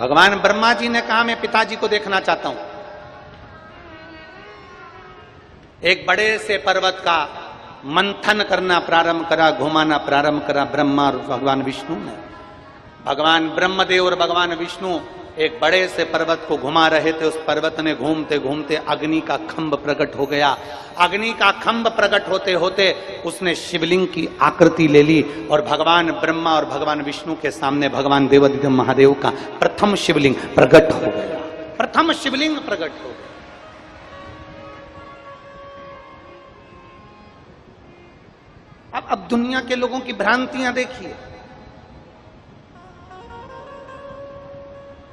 भगवान ब्रह्मा जी ने कहा मैं पिताजी को देखना चाहता हूं। एक बड़े से पर्वत का मंथन करना प्रारंभ करा, घुमाना प्रारंभ करा ब्रह्मा और भगवान विष्णु ने। भगवान ब्रह्मदेव और भगवान विष्णु एक बड़े से पर्वत को घुमा रहे थे। उस पर्वत ने घूमते घूमते अग्नि का खंभ प्रकट हो गया। अग्नि का खंभ प्रकट होते होते उसने शिवलिंग की आकृति ले ली और भगवान ब्रह्मा और भगवान विष्णु के सामने भगवान देवाधिदेव महादेव का प्रथम शिवलिंग प्रकट हो गया। प्रथम शिवलिंग प्रकट हो गया। अब दुनिया के लोगों की भ्रांतियां देखिए।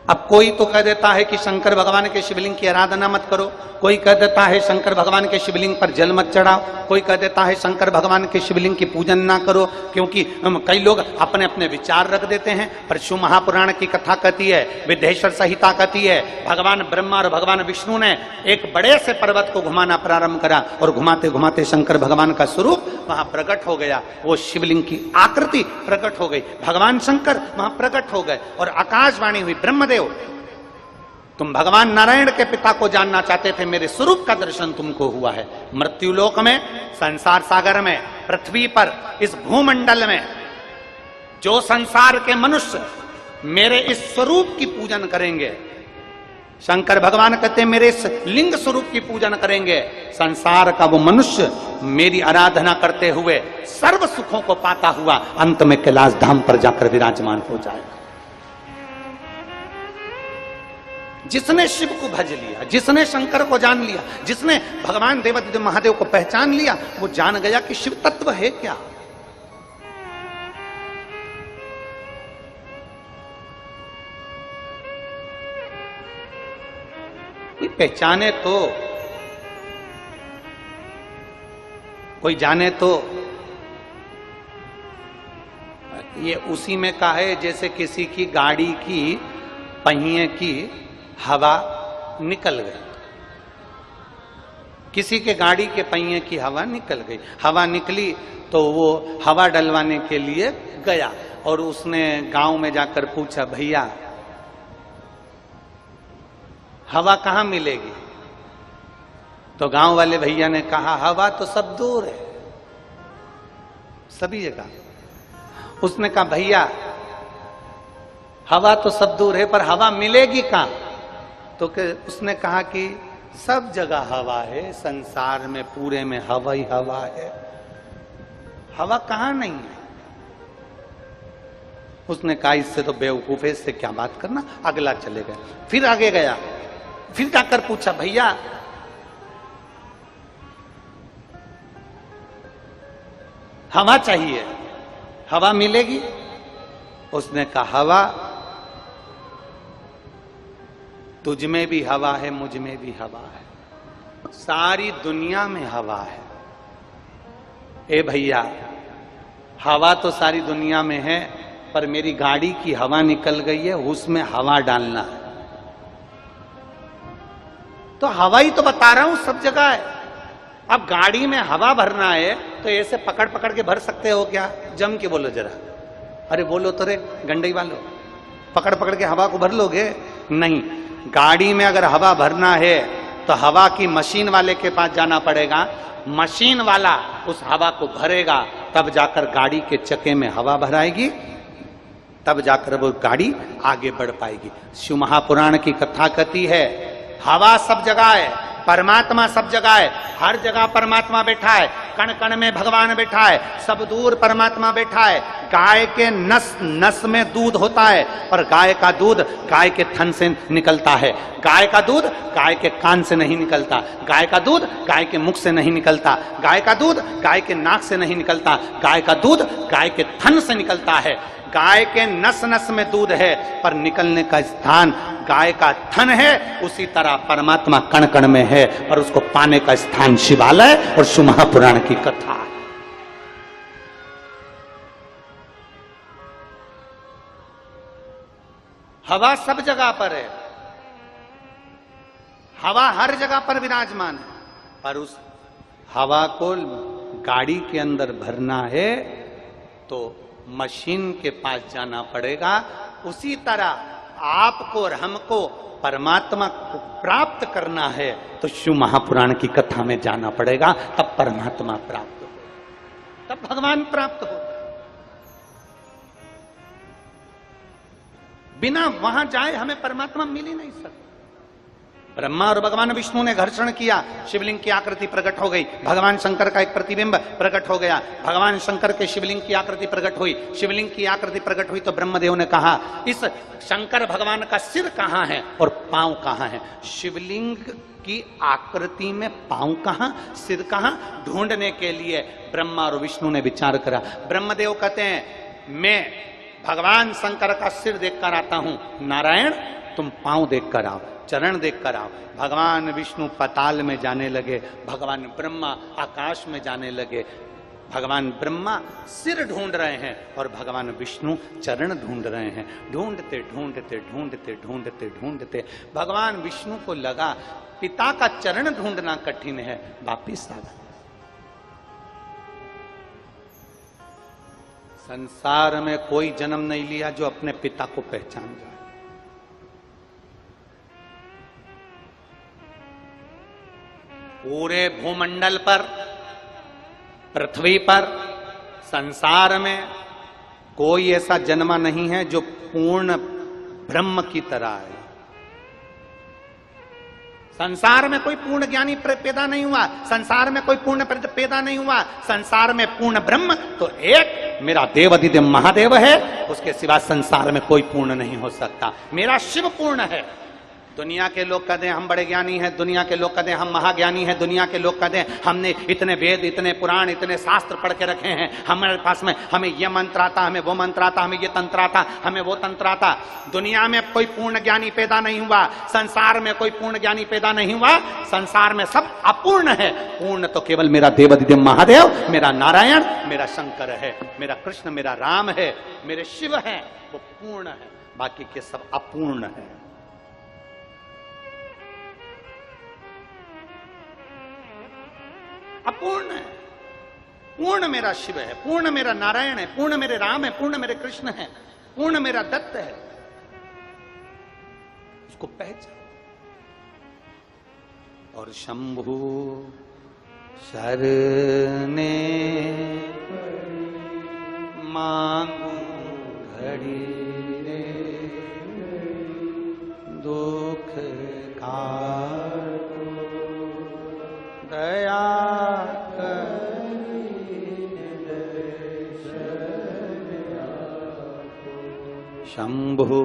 अब कोई तो कह देता है कि शंकर भगवान के शिवलिंग की आराधना मत करो, कोई कह देता है शंकर भगवान के शिवलिंग पर जल मत चढ़ाओ, कोई कह देता है शंकर भगवान के शिवलिंग की पूजन ना करो, क्योंकि कई लोग अपने अपने विचार रख देते हैं। पर शिव महापुराण की कथा कहती है, विद्येश्वर संहिता कहती है, भगवान ब्रह्मा और भगवान विष्णु ने एक बड़े से पर्वत को घुमाना प्रारंभ करा और घुमाते घुमाते शंकर भगवान का स्वरूप वहां प्रकट हो गया। वो शिवलिंग की आकृति प्रकट हो गई, भगवान शंकर वहां प्रकट हो गए और आकाशवाणी हुई, ब्रह्मदेव तुम भगवान नारायण के पिता को जानना चाहते थे, मेरे स्वरूप का दर्शन तुमको हुआ है। मृत्युलोक में, संसार सागर में, पृथ्वी पर, इस भूमंडल में जो संसार के मनुष्य मेरे इस स्वरूप की पूजन करेंगे, शंकर भगवान कहते हैं मेरे इस लिंग स्वरूप की पूजन करेंगे, संसार का वो मनुष्य मेरी आराधना करते हुए सर्व सुखों को पाता हुआ अंत में कैलाश धाम पर जाकर विराजमान हो जाएगा। जिसने शिव को भज लिया, जिसने शंकर को जान लिया, जिसने भगवान देवाधिदेव महादेव को पहचान लिया, वो जान गया कि शिव तत्व है क्या। कोई पहचाने तो, कोई जाने तो। ये उसी में का है जैसे किसी की गाड़ी की पहिए की हवा निकल गई, किसी के गाड़ी के पहिए की हवा निकल गई। हवा निकली तो वो हवा डलवाने के लिए गया और उसने गांव में जाकर पूछा, भैया हवा कहां मिलेगी? तो गांव वाले भैया ने कहा, हवा तो सब दूर है, सभी जगह। उसने कहा, भैया हवा तो सब दूर है पर हवा मिलेगी कहां? तो उसने कहा कि सब जगह हवा है, संसार में पूरे में हवा ही हवा है, हवा कहां नहीं है। उसने कहा इससे तो बेवकूफ है, इससे क्या बात करना। अगला चले गए, फिर आगे गया, फिर जाकर पूछा, भैया हवा चाहिए, हवा मिलेगी? उसने कहा, हवा तुझ में भी हवा है, मुझ में भी हवा है, सारी दुनिया में हवा है। ए भैया हवा तो सारी दुनिया में है पर मेरी गाड़ी की हवा निकल गई है, उसमें हवा डालना है। तो हवा ही तो बता रहा हूं सब जगह है। अब गाड़ी में हवा भरना है तो ऐसे पकड़ पकड़ के भर सकते हो क्या? जम के बोलो जरा, अरे बोलो तो रे गंडई वालों, पकड़ पकड़ के हवा को भर लोगे? नहीं, गाड़ी में अगर हवा भरना है तो हवा की मशीन वाले के पास जाना पड़ेगा, मशीन वाला उस हवा को भरेगा, तब जाकर गाड़ी के चक्के में हवा भराएगी, तब जाकर वो गाड़ी आगे बढ़ पाएगी। शिव महापुराण की कथा कहती है, हवा सब जगह है, परमात्मा सब जगह है, हर जगह परमात्मा बैठा है, कण कण में भगवान बैठा है, सब दूर परमात्मा बैठा है। गाय के नस नस में दूध होता है पर गाय का दूध गाय के थन से निकलता है, गाय का दूध गाय के कान से नहीं निकलता, गाय का दूध गाय के मुख से नहीं निकलता, गाय का दूध गाय के नाक से नहीं निकलता, गाय का दूध गाय के थन से निकलता है। गाय के नस नस में दूध है पर निकलने का स्थान गाय का थन है, उसी तरह परमात्मा कण कण में है पर उसको पाने का स्थान शिवालय और शिव महापुराण की कथा है। हवा सब जगह पर है, हवा हर जगह पर विराजमान है, पर उस हवा को गाड़ी के अंदर भरना है तो मशीन के पास जाना पड़ेगा। उसी तरह आपको और हमको परमात्मा को प्राप्त करना है तो शिव महापुराण की कथा में जाना पड़ेगा, तब परमात्मा प्राप्त हो, तब भगवान प्राप्त हो। बिना वहां जाए हमें परमात्मा मिल ही नहीं सकता। ब्रह्मा और भगवान विष्णु ने घर्षण किया, शिवलिंग की आकृति प्रकट हो गई, भगवान शंकर का एक प्रतिबिंब प्रकट हो गया, भगवान शंकर के शिवलिंग की आकृति प्रकट हुई, शिवलिंग की आकृति प्रकट हुई तो ब्रह्मदेव ने कहा इस शंकर भगवान का सिर कहां है और पांव कहां है? शिवलिंग की आकृति में पांव कहां, सिर कहां, ढूंढने के लिए ब्रह्मा और विष्णु ने विचार करा। ब्रह्मदेव कहते हैं मैं भगवान शंकर का सिर देखकर आता हूं, नारायण तुम पांव देखकर आओ, चरण देखकर आओ। भगवान विष्णु पाताल में जाने लगे, भगवान ब्रह्मा आकाश में जाने लगे। भगवान ब्रह्मा सिर ढूंढ रहे हैं और भगवान विष्णु चरण ढूंढ रहे हैं। ढूंढते ढूंढते ढूंढते ढूंढते ढूंढते भगवान विष्णु को लगा पिता का चरण ढूंढना कठिन है, वापिस आ गए। संसार में कोई जन्म नहीं लिया जो अपने पिता को पहचान जाए। पूरे भूमंडल पर, पृथ्वी पर, संसार में कोई ऐसा जन्मा नहीं है जो पूर्ण ब्रह्म की तरह है। संसार में कोई पूर्ण ज्ञानी पैदा नहीं हुआ, संसार में कोई पूर्ण पैदा नहीं हुआ। संसार में पूर्ण ब्रह्म तो एक मेरा देवाधिदेव महादेव है, उसके सिवा संसार में कोई पूर्ण नहीं हो सकता। मेरा शिव पूर्ण है। दुनिया के लोग कहते हैं हम बड़े ज्ञानी हैं, दुनिया के लोग कहते हैं हम महाज्ञानी हैं, दुनिया के लोग कहते हैं हमने इतने वेद, इतने पुराण, इतने शास्त्र पढ़ के रखे हैं, हमारे पास में हमें ये मंत्र आता, हमें वो मंत्र आता, हमें ये तंत्र आता, हमें वो तंत्र आता। दुनिया में कोई पूर्ण ज्ञानी पैदा नहीं हुआ, संसार में कोई पूर्ण ज्ञानी पैदा नहीं हुआ। संसार में सब अपूर्ण है, पूर्ण तो केवल मेरा देवाधिदेव महादेव, मेरा नारायण, मेरा शंकर है, मेरा कृष्ण, मेरा राम है, मेरे शिव है, वो पूर्ण है। बाकी के सब अपूर्ण है। अपूर्ण है। पूर्ण मेरा शिव है, पूर्ण मेरा नारायण है, पूर्ण मेरे राम है, पूर्ण मेरे कृष्ण है, पूर्ण मेरा दत्त है। उसको पहचान। और शंभु शरणे मांगू घड़ी रे दुख का दया शंभु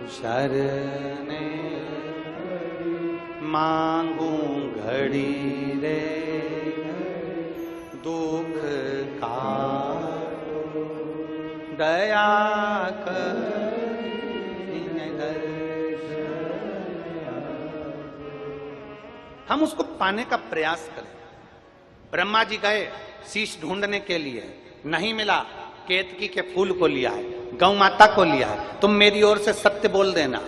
शरणे मांगू घड़ी रे दुख का दया कर। हम उसको पाने का प्रयास करें। ब्रह्मा जी गए शीश ढूंढने के लिए, नहीं मिला, केतकी के फूल को लिया है, गौ माता को लिया है। तुम मेरी ओर से सत्य बोल देना,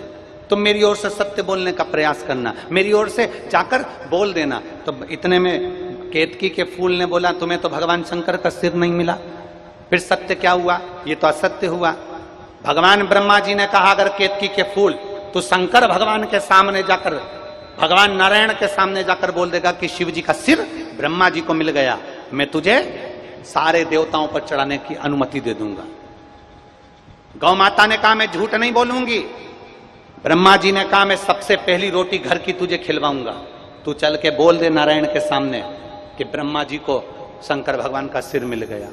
तुम मेरी ओर से सत्य बोलने का प्रयास करना, मेरी ओर से जाकर बोल देना। तो इतने में केतकी के फूल ने बोला तुम्हें तो भगवान शंकर का सिर नहीं मिला, फिर सत्य क्या हुआ? ये तो असत्य हुआ। भगवान ब्रह्मा जी ने कहा अगर केतकी के फूल तो शंकर भगवान के सामने जाकर, भगवान नारायण के सामने जाकर बोल देगा कि शिव जी का सिर ब्रह्मा जी को मिल गया, मैं तुझे सारे देवताओं पर चढ़ाने की अनुमति दे दूंगा। गौ माता ने कहा मैं झूठ नहीं बोलूंगी। ब्रह्मा जी ने कहा मैं सबसे पहली रोटी घर की तुझे खिलवाऊंगा, तू चल के बोल दे नारायण के सामने कि ब्रह्मा जी को शंकर भगवान का सिर मिल गया।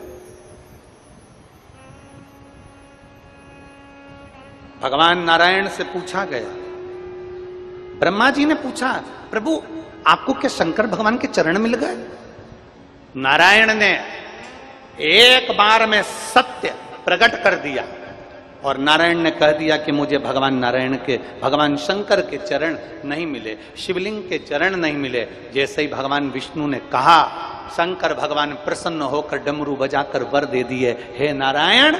भगवान नारायण से पूछा गया, ब्रह्मा जी ने पूछा प्रभु आपको क्या शंकर भगवान के चरण मिल गए? नारायण ने एक बार में सत्य प्रकट कर दिया और नारायण ने कह दिया कि मुझे भगवान नारायण के, भगवान शंकर के चरण नहीं मिले, शिवलिंग के चरण नहीं मिले। जैसे ही भगवान विष्णु ने कहा, शंकर भगवान प्रसन्न होकर डमरू बजाकर वर दे दिए, हे नारायण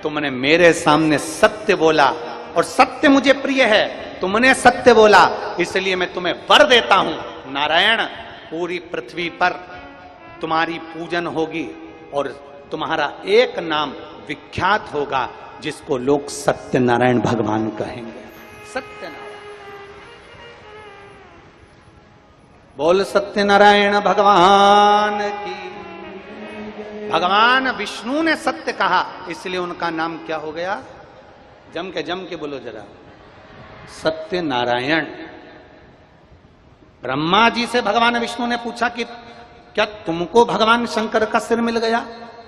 तुमने मेरे सामने सत्य बोला और सत्य मुझे प्रिय है, तुमने सत्य बोला इसलिए मैं तुम्हें वर देता हूं। नारायण पूरी पृथ्वी पर तुम्हारी पूजन होगी और तुम्हारा एक नाम विख्यात होगा, जिसको लोग सत्यनारायण भगवान कहेंगे। सत्यनारायण, बोल सत्यनारायण भगवान की। भगवान विष्णु ने सत्य कहा, इसलिए उनका नाम क्या हो गया? जम के बोलो जरा, सत्यनारायण। ब्रह्मा जी से भगवान विष्णु ने पूछा कि क्या तुमको भगवान शंकर का सिर मिल गया?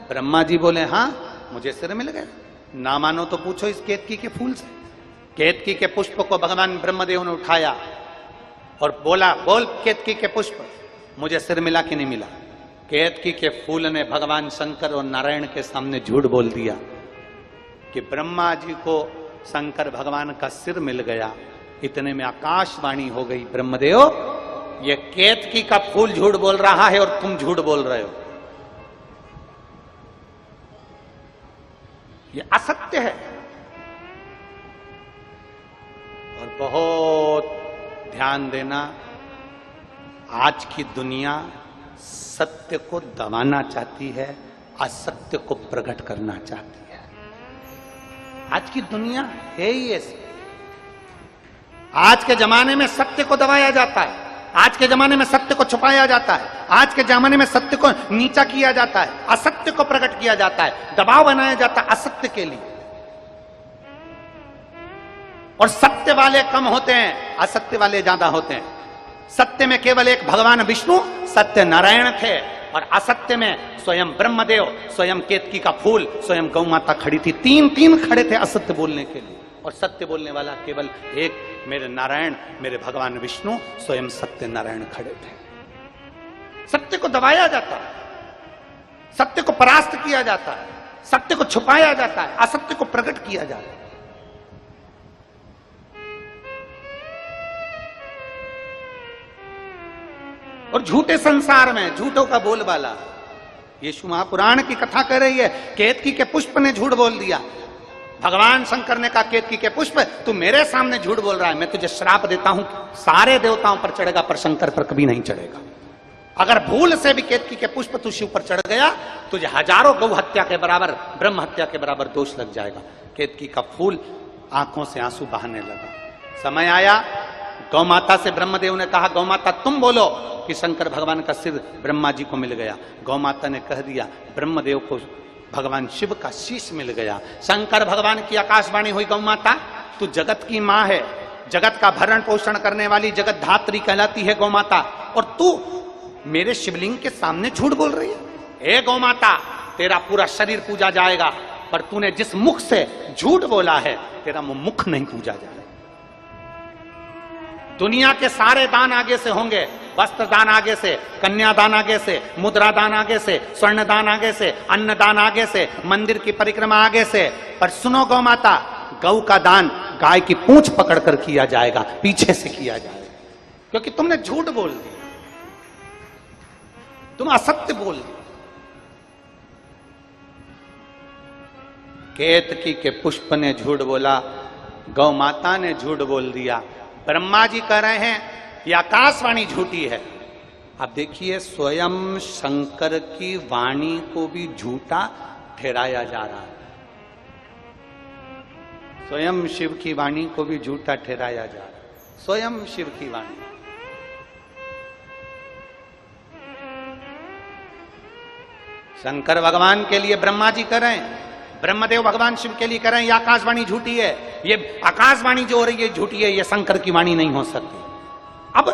ब्रह्मा जी बोले हां, मुझे सिर मिल गया। ना मानो तो पूछो इस केतकी के फूल से। केतकी के पुष्प को भगवान ब्रह्मदेव ने उठाया और बोला, बोल केतकी के पुष्प, मुझे सिर मिला कि नहीं मिला? केतकी के फूल ने भगवान शंकर और नारायण के सामने झूठ बोल दिया कि ब्रह्मा जी को शंकर भगवान का सिर मिल गया। इतने में आकाशवाणी हो गई, ब्रह्मदेव ये केतकी का फूल झूठ बोल रहा है और तुम झूठ बोल रहे हो, ये असत्य है। और बहुत ध्यान देना, आज की दुनिया सत्य को दबाना चाहती है, असत्य को प्रकट करना चाहती है। आज की दुनिया है ही ऐसी। आज के जमाने में सत्य को दबाया जाता है, आज के जमाने में सत्य को छुपाया जाता है, आज के जमाने में सत्य को नीचा किया जाता है, असत्य को प्रकट किया जाता है, दबाव बनाया जाता है असत्य के लिए। और सत्य वाले कम होते हैं, असत्य वाले ज्यादा होते हैं। सत्य में केवल एक भगवान विष्णु सत्य नारायण थे, और असत्य में स्वयं ब्रह्मदेव, स्वयं केतकी का फूल, स्वयं गौ माता खड़ी थी। तीन खड़े थे असत्य बोलने के लिए, और सत्य बोलने वाला केवल एक, मेरे नारायण, मेरे भगवान विष्णु स्वयं सत्य नारायण खड़े थे। सत्य को दबाया जाता है, सत्य को परास्त किया जाता है, सत्य को छुपाया जाता है, असत्य को प्रकट किया जाता है। और झूठे संसार में झूठों का बोलबाला। यीशु महापुराण की कथा कह रही है, केतकी के पुष्प ने झूठ बोल दिया। भगवान शंकर ने कहा, केतकी के पुष्प तू मेरे सामने झूठ बोल रहा है, मैं तुझे श्राप देता हूं, सारे देवताओं पर चढ़ेगा पर शंकर पर कभी नहीं चढ़ेगा। अगर भूल से भी केतकी के पुष्प तू शिव पर चढ़ गया, तुझे हजारों गौ हत्या के बराबर, ब्रह्म हत्या के बराबर दोष लग जाएगा। केतकी का फूल आंखों से आंसू बहाने लगा। समय आया, गौ माता से ब्रह्मदेव ने कहा, गौ माता तुम बोलो कि शंकर भगवान का सिर ब्रह्मा जी को मिल गया। गौ माता ने कह दिया, ब्रह्मदेव को भगवान शिव का शीश मिल गया। शंकर भगवान की आकाशवाणी हुई, गौ माता तू जगत की मां है, जगत का भरण पोषण करने वाली जगत धात्री कहलाती है गौ माता, और तू मेरे शिवलिंग के सामने झूठ बोल रही है। हे गौ माता, तेरा पूरा शरीर पूजा जाएगा, पर तूने जिस मुख से झूठ बोला है, तेरा मुख नहीं पूजा जाएगा। दुनिया के सारे दान आगे से होंगे, वस्त्र दान आगे से, कन्यादान आगे से, मुद्रा दान आगे से, स्वर्ण दान आगे से, अन्न दान आगे से, मंदिर की परिक्रमा आगे से, पर सुनो गौ माता, गौ का दान गाय की पूंछ पकड़कर किया जाएगा, पीछे से किया जाएगा, क्योंकि तुमने झूठ बोल दिया, तुम असत्य बोल दिया। केतकी के पुष्प ने झूठ बोला, गौ माता ने झूठ बोल दिया, ब्रह्मा जी कह रहे हैं ये आकाशवाणी झूठी है। अब देखिए, स्वयं शंकर की वाणी को भी झूठा ठहराया जा रहा है, स्वयं शिव की वाणी को भी झूठा ठहराया जा रहा है, स्वयं शिव की वाणी। शंकर भगवान के लिए ब्रह्मा जी कर रहे हैं, ब्रह्मदेव भगवान शिव के लिए कह रहे हैं ये आकाशवाणी झूठी है, ये आकाशवाणी जो हो रही है झूठी है, ये शंकर की वाणी नहीं हो सकती। अब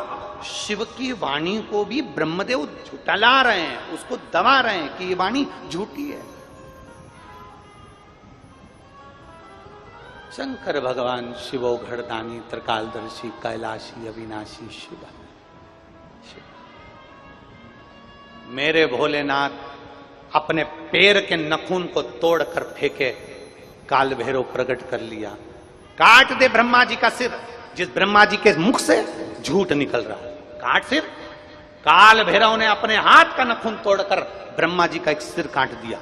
शिव की वाणी को भी ब्रह्मदेव झुठला रहे हैं, उसको दबा रहे हैं कि ये वाणी झूठी है। शंकर भगवान शिवो घड़दानी त्रिकालदर्शी कैलाशी अविनाशी शिव। मेरे भोलेनाथ अपने पैर के नखून को तोड़कर फेंके, काल भैरव प्रकट कर लिया, काट दे ब्रह्मा जी का सिर, जिस ब्रह्मा जी के मुख से झूठ निकल रहा है, काट सिर। काल भैरव ने अपने हाथ का नखून तोड़कर ब्रह्मा जी का एक सिर काट दिया।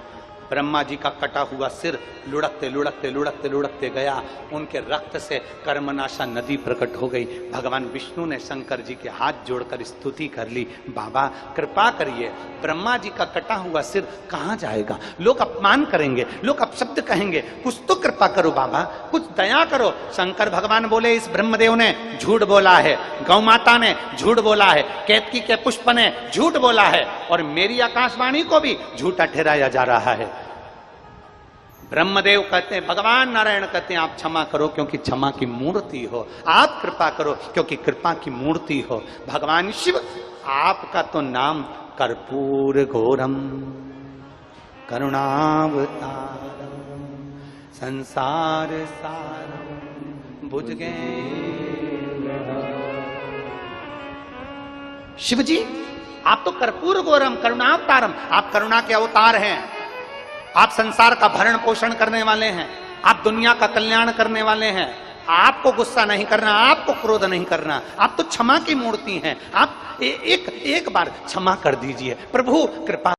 ब्रह्मा जी का कटा हुआ सिर लुढ़कते लुढ़कते लुढ़कते लुढ़कते गया, उनके रक्त से कर्मनाशा नदी प्रकट हो गई। भगवान विष्णु ने शंकर जी के हाथ जोड़कर स्तुति कर ली, बाबा कृपा करिए, ब्रह्मा जी का कटा हुआ सिर कहां जाएगा, लोग अपमान करेंगे, लोग अपशब्द कहेंगे, कुछ तो कृपा करो बाबा, कुछ दया करो। शंकर भगवान बोले, इस ब्रह्मदेव ने झूठ बोला है, गौ माता ने झूठ बोला है, केतकी के पुष्प ने झूठ बोला है, और मेरी आकाशवाणी को भी झूठा ठहराया जा रहा है। ब्रह्मदेव कहते हैं, भगवान नारायण कहते हैं, आप क्षमा करो क्योंकि क्षमा की मूर्ति हो, आप कृपा करो क्योंकि कृपा की मूर्ति हो। भगवान शिव, आपका तो नाम कर्पूर घोरम करुणावतारम संसार सारम बुझ गए। शिव जी, आप तो कर्पूर घोरम करुणावतारम, आप करुणा के अवतार हैं, आप संसार का भरण पोषण करने वाले हैं, आप दुनिया का कल्याण करने वाले हैं। आपको गुस्सा नहीं करना, आपको क्रोध नहीं करना, आप तो क्षमा की मूर्ति हैं। आप एक बार क्षमा कर दीजिए प्रभु, कृपा